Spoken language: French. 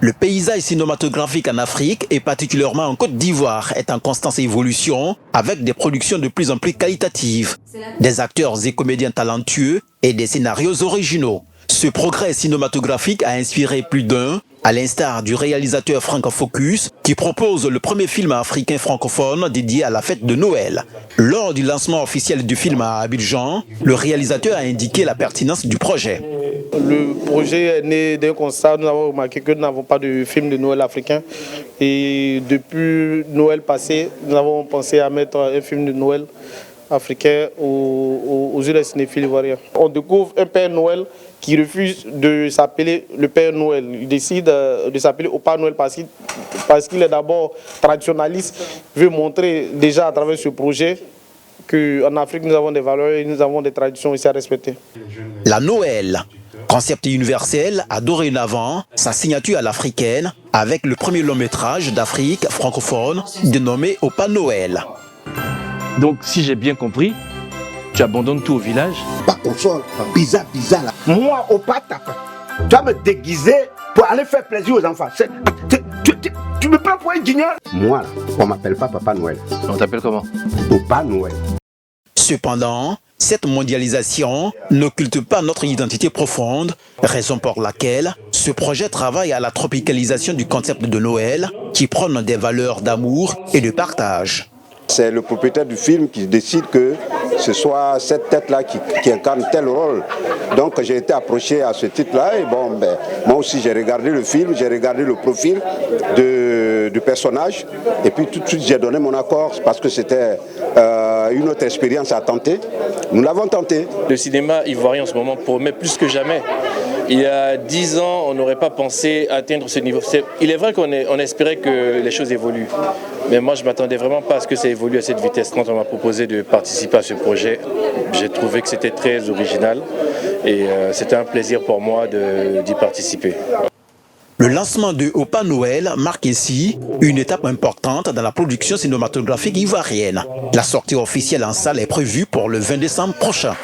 Le paysage cinématographique en Afrique et particulièrement en Côte d'Ivoire est en constante évolution avec des productions de plus en plus qualitatives, des acteurs et comédiens talentueux et des scénarios originaux. Ce progrès cinématographique a inspiré plus d'un, à l'instar du réalisateur Frank Focus, qui propose le premier film africain francophone dédié à la fête de Noël. Lors du lancement officiel du film à Abidjan, le réalisateur a indiqué la pertinence du projet. Le projet est né d'un constat. Nous avons remarqué que nous n'avons pas de film de Noël africain. Et depuis Noël passé, nous avons pensé à mettre un film de Noël africain aux yeux des cinéphiles ivoiriens. On découvre un Père Noël qui refuse de s'appeler le Père Noël. Il décide de s'appeler au Père Noël parce qu'il est d'abord traditionnaliste. Il veut montrer déjà à travers ce projet qu'en Afrique, nous avons des valeurs et nous avons des traditions ici à respecter. La Noël, concept universel, a dorénavant sa signature à l'africaine avec le premier long métrage d'Afrique francophone dénommé Opa Noël. Donc, si j'ai bien compris, tu abandonnes tout au village? Pas console, bizarre là. Moi, au patapa, tu vas me déguiser pour aller faire plaisir aux enfants. Tu me prends pour un guignol? Moi, là, on m'appelle pas Papa Noël. On t'appelle comment? Papa Noël. Cependant, cette mondialisation n'occulte pas notre identité profonde, raison pour laquelle ce projet travaille à la tropicalisation du concept de Noël qui prône des valeurs d'amour et de partage. C'est le propriétaire du film qui décide que ce soit cette tête-là qui incarne tel rôle. Donc j'ai été approché à ce titre-là et bon, moi aussi j'ai regardé le film, j'ai regardé le profil du personnage et puis tout de suite j'ai donné mon accord parce que c'était une autre expérience à tenter. Nous l'avons tenté. Le cinéma ivoirien en ce moment promet plus que jamais. Il y a 10 ans, on n'aurait pas pensé atteindre ce niveau. Il est vrai qu'on espérait que les choses évoluent. Mais moi, je ne m'attendais vraiment pas à ce que ça évolue à cette vitesse. Quand on m'a proposé de participer à ce projet, j'ai trouvé que c'était très original. Et c'était un plaisir pour moi d'y participer. Le lancement de Opa Noël marque ainsi une étape importante dans la production cinématographique ivoirienne. La sortie officielle en salle est prévue pour le 20 décembre prochain.